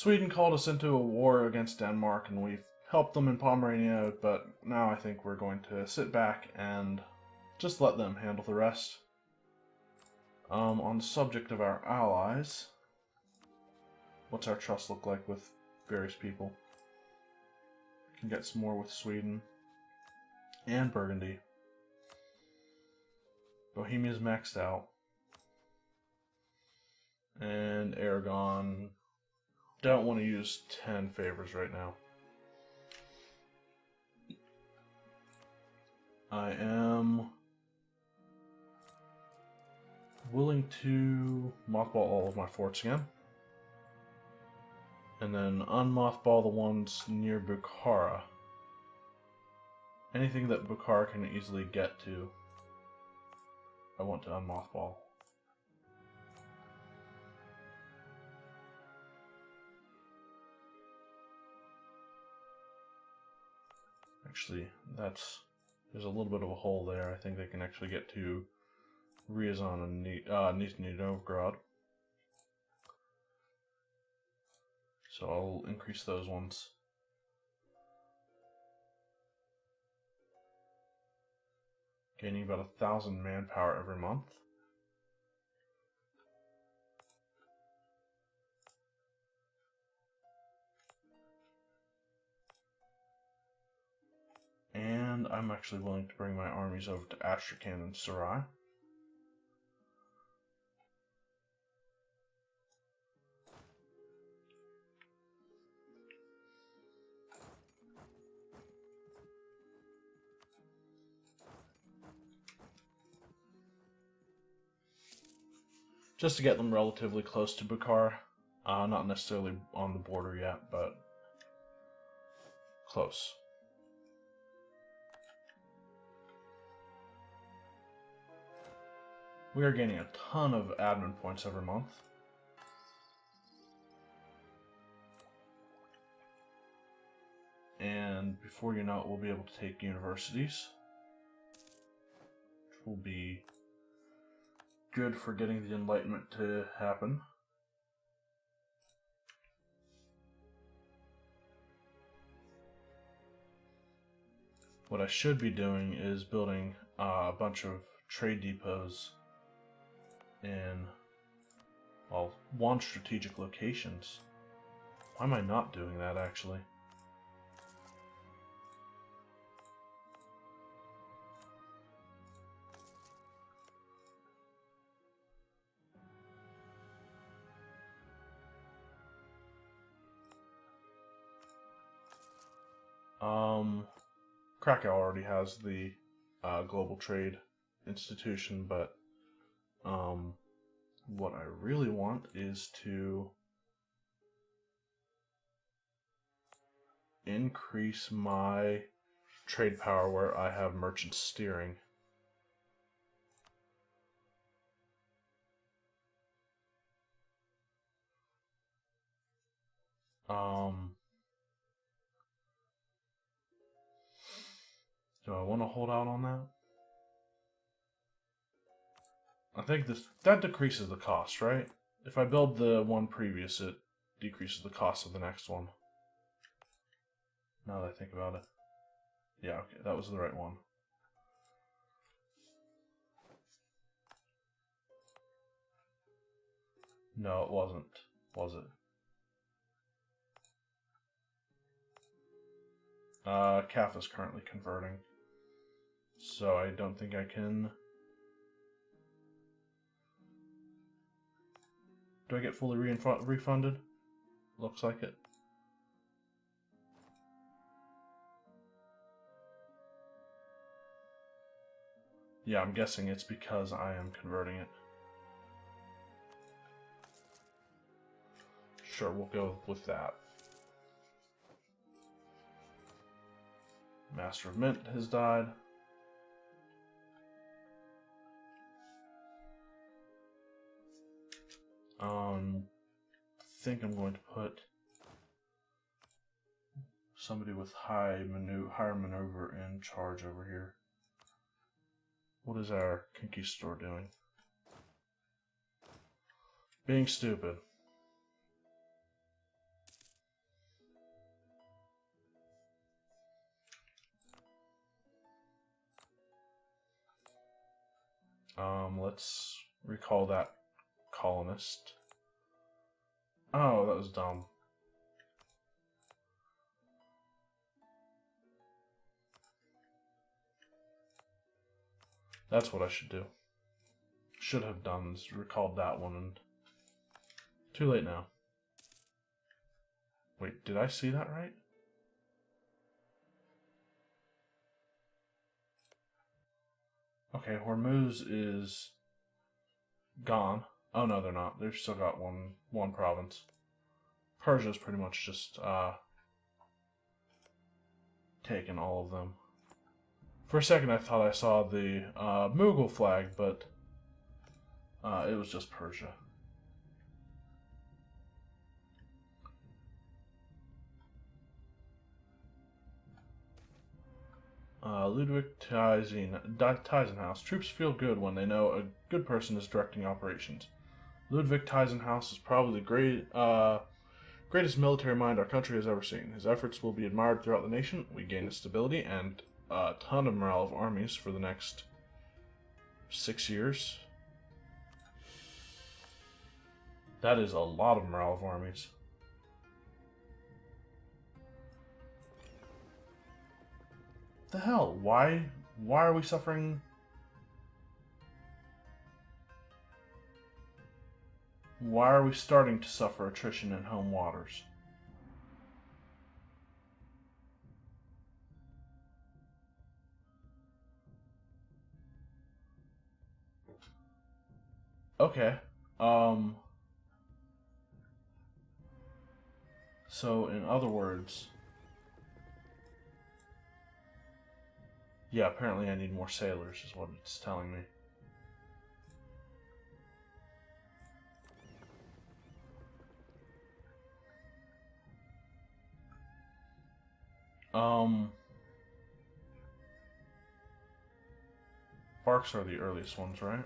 Sweden called us into a war against Denmark, and we've helped them in Pomerania, but now I think we're going to sit back and just let them handle the rest. On the subject of our allies, what's our trust look like with various people? Can get some more with Sweden and Burgundy. Bohemia's maxed out. And Aragon, don't want to use 10 favors right now. I am willing to mothball all of my forts again. And then unmothball the ones near Bukhara. Anything that Bukhara can easily get to, I want to unmothball. Actually, there's a little bit of a hole there. I think they can actually get to Ryazan and Nizhny Novgorod. So I'll increase those ones. Gaining about 1,000 manpower every month. And I'm actually willing to bring my armies over to Astrakhan and Sarai. Just to get them relatively close to Bukhara. Not necessarily on the border yet, but close. We are gaining a ton of admin points every month. And before you know it, we'll be able to take universities, which will be good for getting the Enlightenment to happen. What I should be doing is building a bunch of trade depots in, well, one strategic locations. Why am I not doing that, actually? Krakow already has the global trade institution, but what I really want is to increase my trade power where I have merchant steering. Do I want to hold out on that? I think that decreases the cost, right? If I build the one previous, it decreases the cost of the next one. Now that I think about it. Yeah, okay, that was the right one. No, it wasn't, was it? CAF is currently converting, so I don't think I can. Do I get fully refunded? Looks like it. Yeah, I'm guessing it's because I am converting it. Sure, we'll go with that. Master of Mint has died. I think I'm going to put somebody with higher maneuver in charge over here. What is our conquistador doing? Being stupid. Let's recall that colonist. Oh, that was dumb. That's what I should do. Should have done is recalled that one, and too late now. Wait, did I see that right? Okay, Hormuz is gone. Oh no, they're not. They've still got one province. Persia's pretty much just taken all of them. For a second, I thought I saw the Mughal flag, but it was just Persia. Ludwig Teisenhaus. Troops feel good when they know a good person is directing operations. Ludwig Teisenhaus is probably the greatest military mind our country has ever seen. His efforts will be admired throughout the nation. We gain a stability and a ton of morale of armies for the next 6 years. That is a lot of morale of armies. The hell? Why are we suffering? Why are we starting to suffer attrition in home waters? Okay. So in other words, yeah, apparently I need more sailors is what it's telling me. Barks are the earliest ones, right?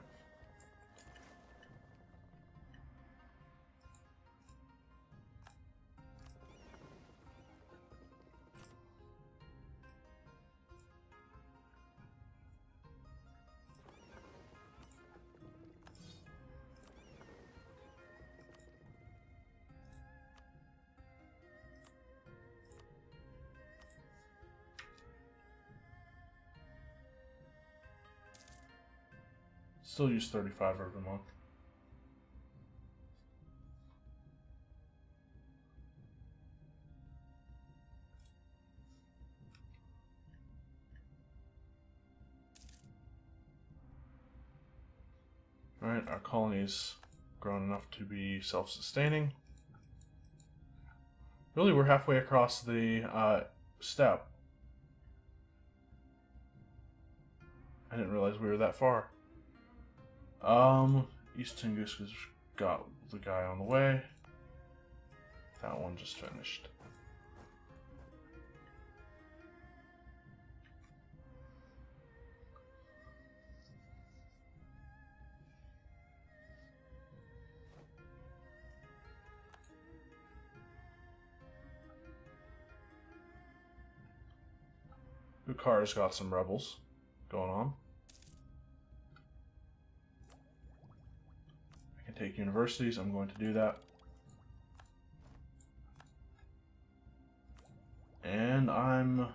Still use 35 every month. Alright, our colony's grown enough to be self-sustaining. Really, we're halfway across the steppe. I didn't realize we were that far. East Tunguska's got the guy on the way. That one just finished. Bukhara's got some rebels going on. I can take universities, I'm going to do that. And I'm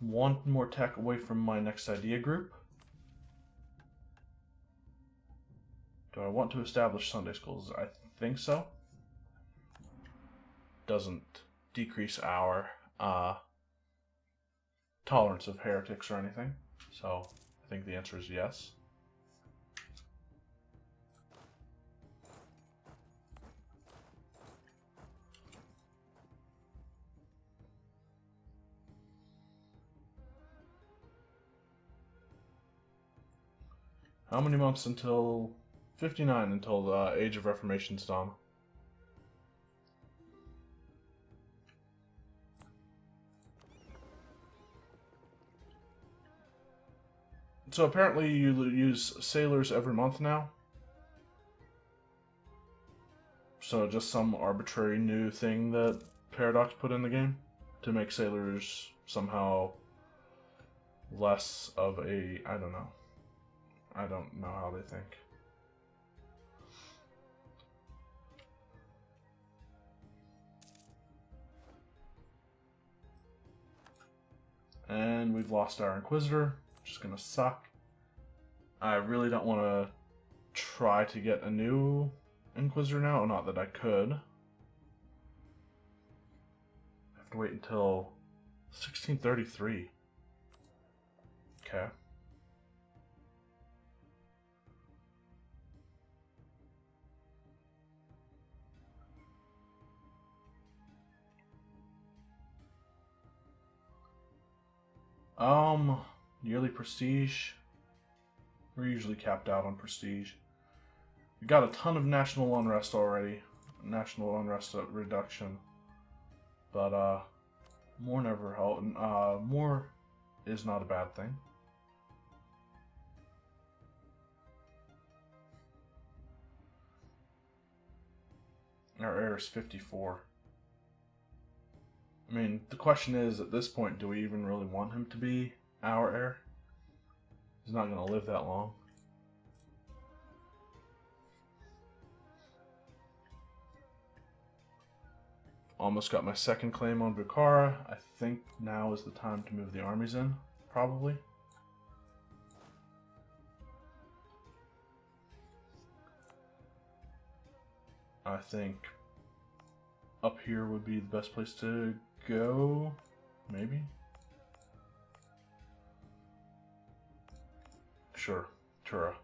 one more tech away from my next idea group. Do I want to establish Sunday schools? I think so. Doesn't decrease our tolerance of heretics or anything. So I think the answer is yes. How many months until 59 until the Age of Reformation's done? So apparently you use sailors every month now. So just some arbitrary new thing that Paradox put in the game to make sailors somehow less of a, I don't know. I don't know how they think. And we've lost our Inquisitor, which is going to suck. I really don't want to try to get a new Inquisitor now. Not that I could. I have to wait until 1633. Okay. Yearly prestige. We're usually capped out on prestige. We got a ton of national unrest already. National unrest reduction. But, more never help. More is not a bad thing. Our heir is 54. I mean, the question is, at this point, do we even really want him to be our heir? He's not going to live that long. Almost got my second claim on Bukhara. I think now is the time to move the armies in, probably. I think up here would be the best place to go, maybe? Sure, Tura.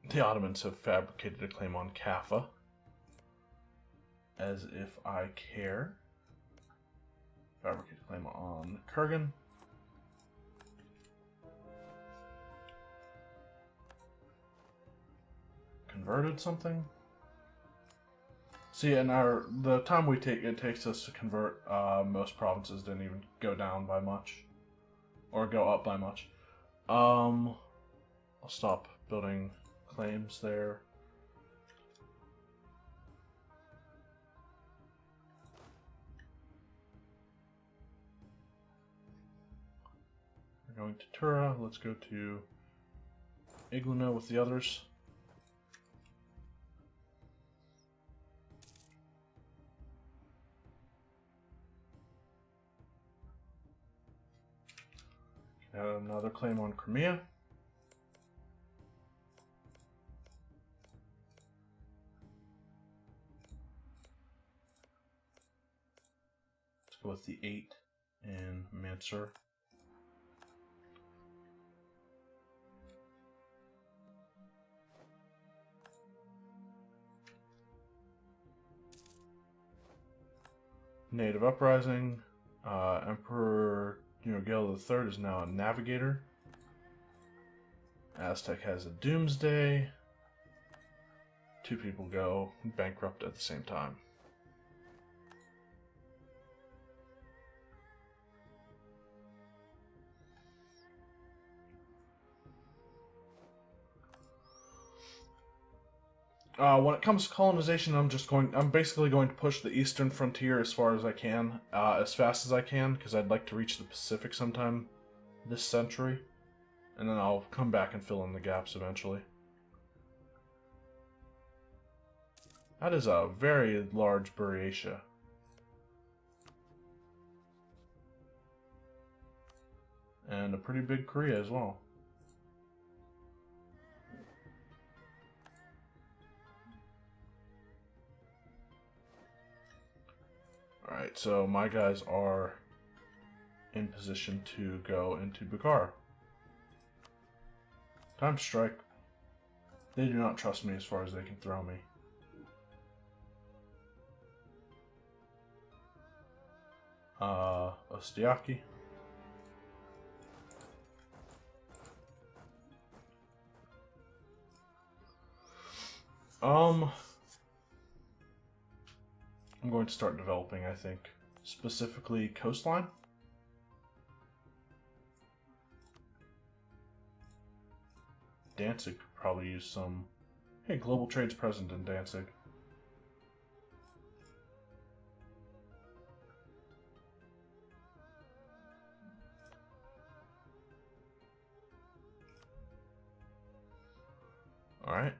The Ottomans have fabricated a claim on Kaffa. As if I care. Fabricated a claim on Kurgan. Converted something. See, in the time it takes us to convert, most provinces didn't even go down by much, or go up by much. I'll stop building claims there. We're going to Tura. Let's go to Igluna with the others. Another claim on Crimea. Let's go with the 8 in Mansur. Native Uprising. Emperor Gale III is now a navigator. Aztec has a doomsday. 2 people go bankrupt at the same time. When it comes to colonization, I'm basically going to push the eastern frontier as far as I can, as fast as I can, because I'd like to reach the Pacific sometime this century, and then I'll come back and fill in the gaps eventually. That is a very large Buryatia. And a pretty big Korea as well. Alright, so my guys are in position to go into Bukhara. Time to strike. They do not trust me as far as they can throw me. Ostiaki. I'm going to start developing, I think, specifically coastline. Danzig could probably use some... Hey, global trade's present in Danzig. Alright,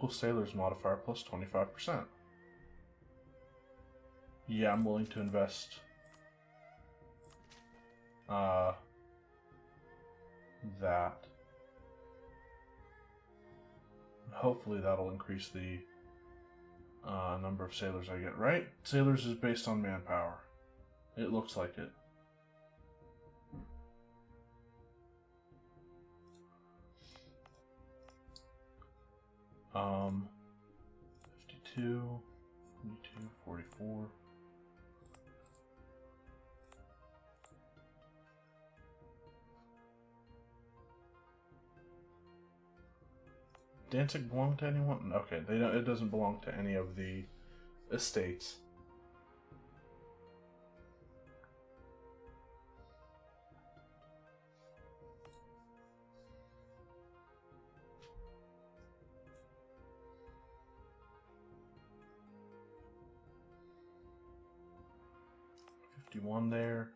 local sailors modifier plus 25%. Yeah, I'm willing to invest that. Hopefully that'll increase the number of sailors I get, right? Sailors is based on manpower. It looks like it. Um, 52, 42, 44. Danzig belong to anyone? Okay, they don't. It doesn't belong to any of the estates. One there.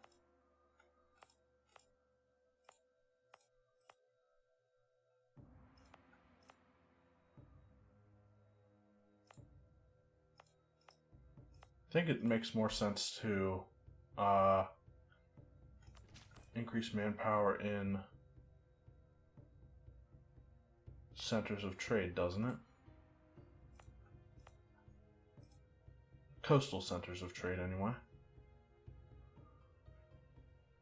I think it makes more sense to increase manpower in centers of trade, doesn't it? Coastal centers of trade, anyway.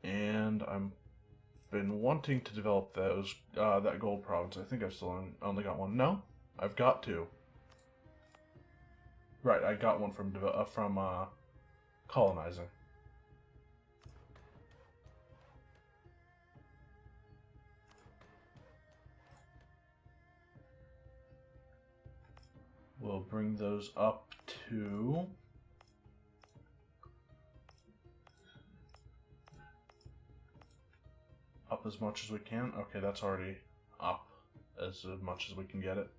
And I'm been wanting to develop those that gold province. I think I've still only got one. No, I've got two. Right, I got one from colonizing. We'll bring those up to... up as much as we can. Okay, that's already up as much as we can get it.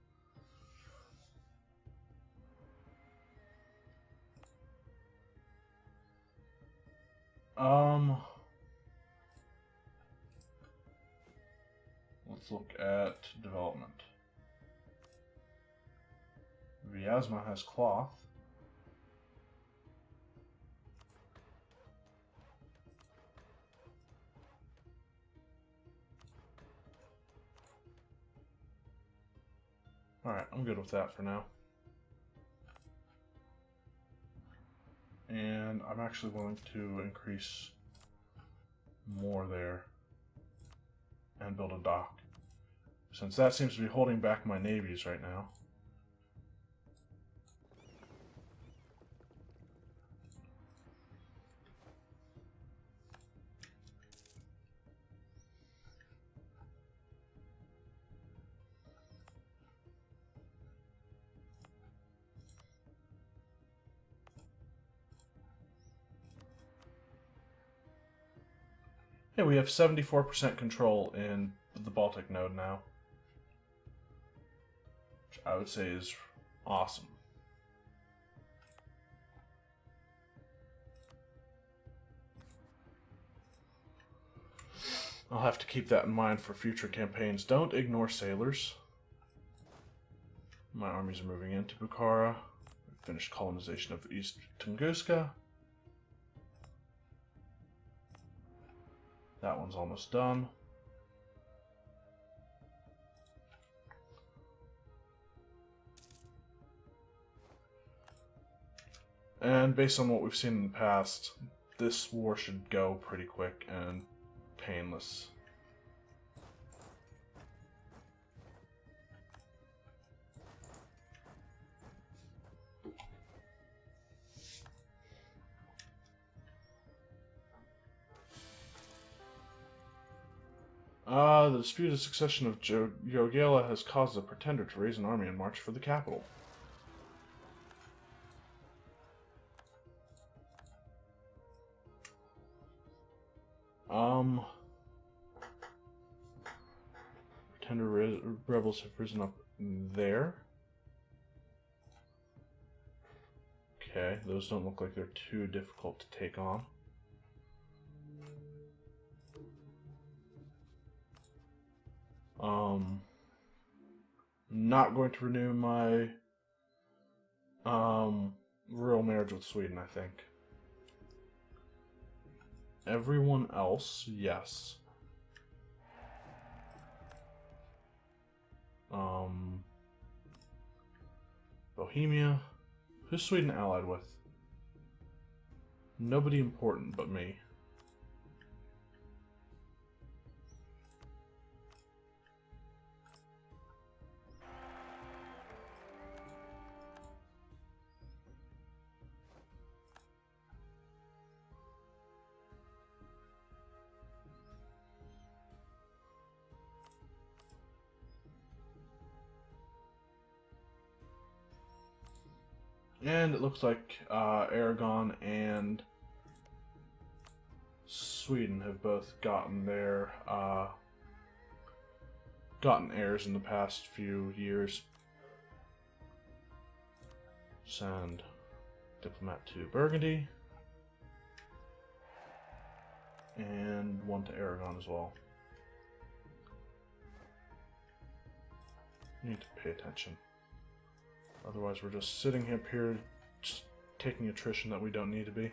Let's look at development. Vyazma has cloth. Alright, I'm good with that for now. And I'm actually willing to increase more there and build a dock, since that seems to be holding back my navies right now. Hey, we have 74% control in the Baltic node now, which I would say is awesome. I'll have to keep that in mind for future campaigns. Don't ignore sailors. My armies are moving into Bukhara. We've finished colonization of East Tunguska. That one's almost done. And based on what we've seen in the past, this war should go pretty quick and painless. The disputed succession of Yogela has caused the pretender to raise an army and march for the capital. Pretender rebels have risen up there. Okay, those don't look like they're too difficult to take on. Not going to renew my royal marriage with Sweden, I think. Everyone else, yes. Bohemia. Who's Sweden allied with? Nobody important but me. And it looks like Aragon and Sweden have both gotten their heirs in the past few years. Send diplomat to Burgundy and one to Aragon as well. Need to pay attention. Otherwise, we're just sitting up here, just taking attrition that we don't need to be.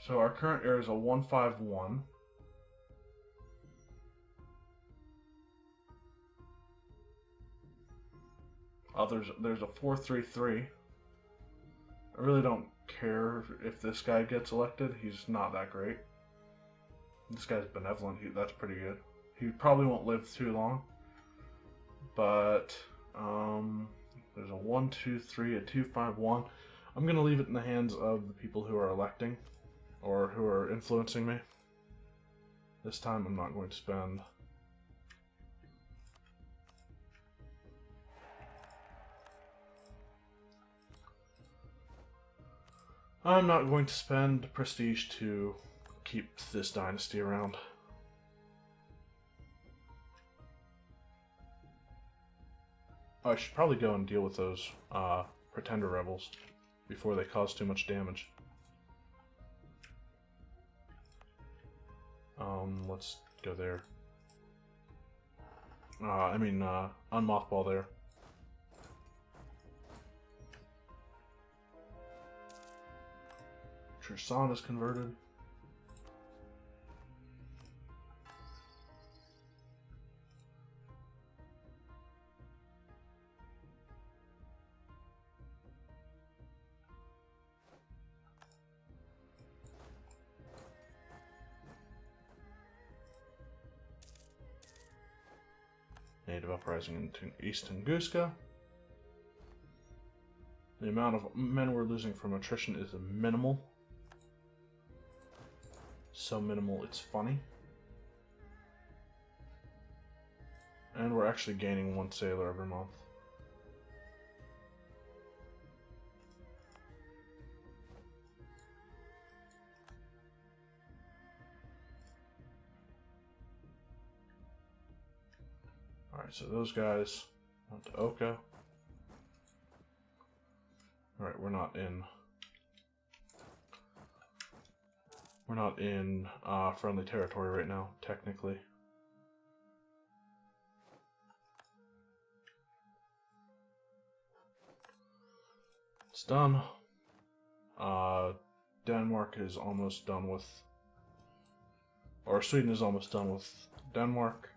So our current heir is a 151. There's a 433. I really don't care if this guy gets elected. He's not that great. This guy's benevolent. That's pretty good. He probably won't live too long. But there's a 1, 2, 3, a 2, 5, 1. I'm gonna leave it in the hands of the people who are electing or who are influencing me. This time I'm not going to spend. I'm not going to spend prestige to keep this dynasty around. Oh, I should probably go and deal with those pretender rebels before they cause too much damage. Let's go there. Unmothball there. Cherson is converted. Native uprising into East Tunguska. The amount of men we're losing from attrition is minimal. So minimal, it's funny. And we're actually gaining 1 sailor every month. Alright, so those guys went to Oka. Alright, we're not in friendly territory right now, technically. It's done. Denmark is almost done with, or Sweden is almost done with Denmark.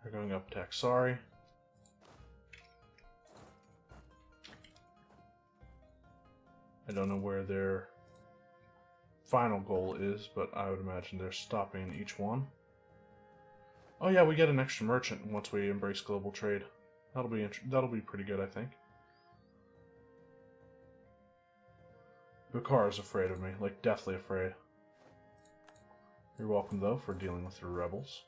They're going up attack. Sorry. I don't know where their final goal is, but I would imagine they're stopping each one. Oh yeah, we get an extra merchant once we embrace global trade. That'll be pretty good, I think. Bukhara is afraid of me, like deathly afraid. You're welcome though for dealing with the rebels.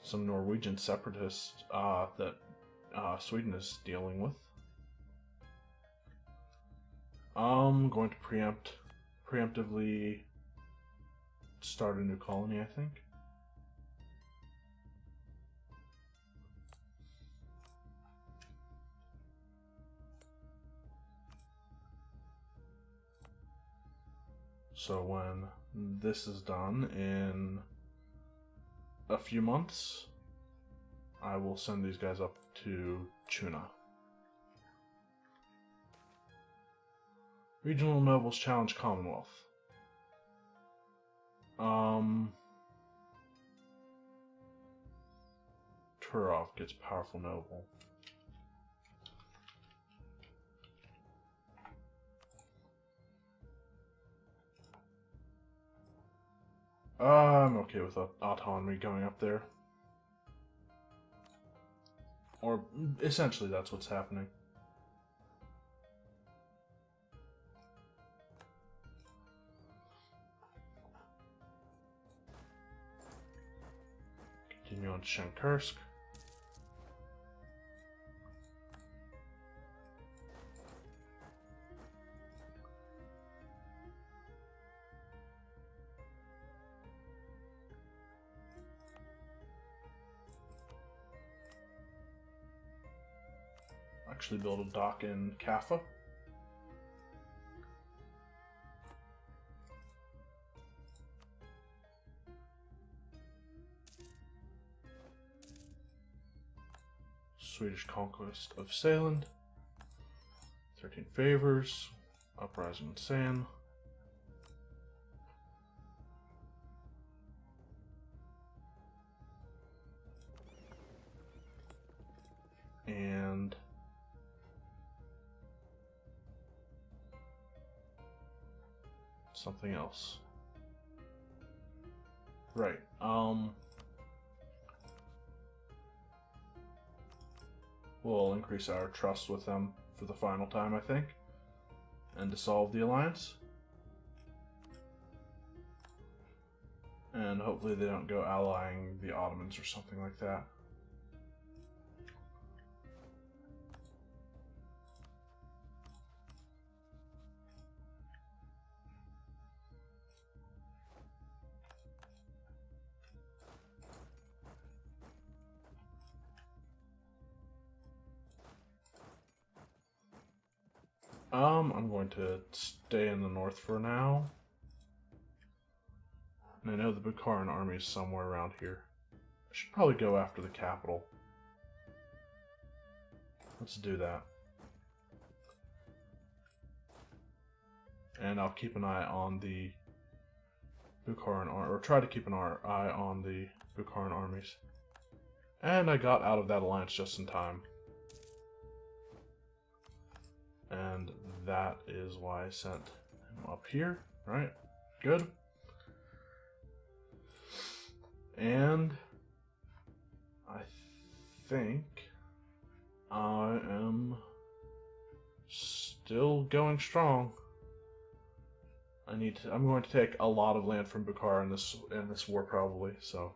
Some Norwegian separatists that Sweden is dealing with. I'm going to preemptively start a new colony, I think. So when this is done in a few months, I will send these guys up to Chuna. Regional nobles challenge Commonwealth. Turov gets powerful noble. I'm okay with autonomy going up there. Or, essentially, that's what's happening. Continue on Shankursk. Actually build a dock in Kaffa. Swedish conquest of Sealand. 13 favors. Uprising in San. And something else. Right. We'll increase our trust with them for the final time, I think, and dissolve the alliance. And hopefully they don't go allying the Ottomans or something like that. I'm going to stay in the north for now. And I know the Bukharan army is somewhere around here. I should probably go after the capital. Let's do that. And I'll keep an eye on the Bukharan or try to keep an eye on the Bukharan armies. And I got out of that alliance just in time. And that is why I sent him up here, right? Good. And I think I am still going strong. I'm going to take a lot of land from Bukhara in this war probably, so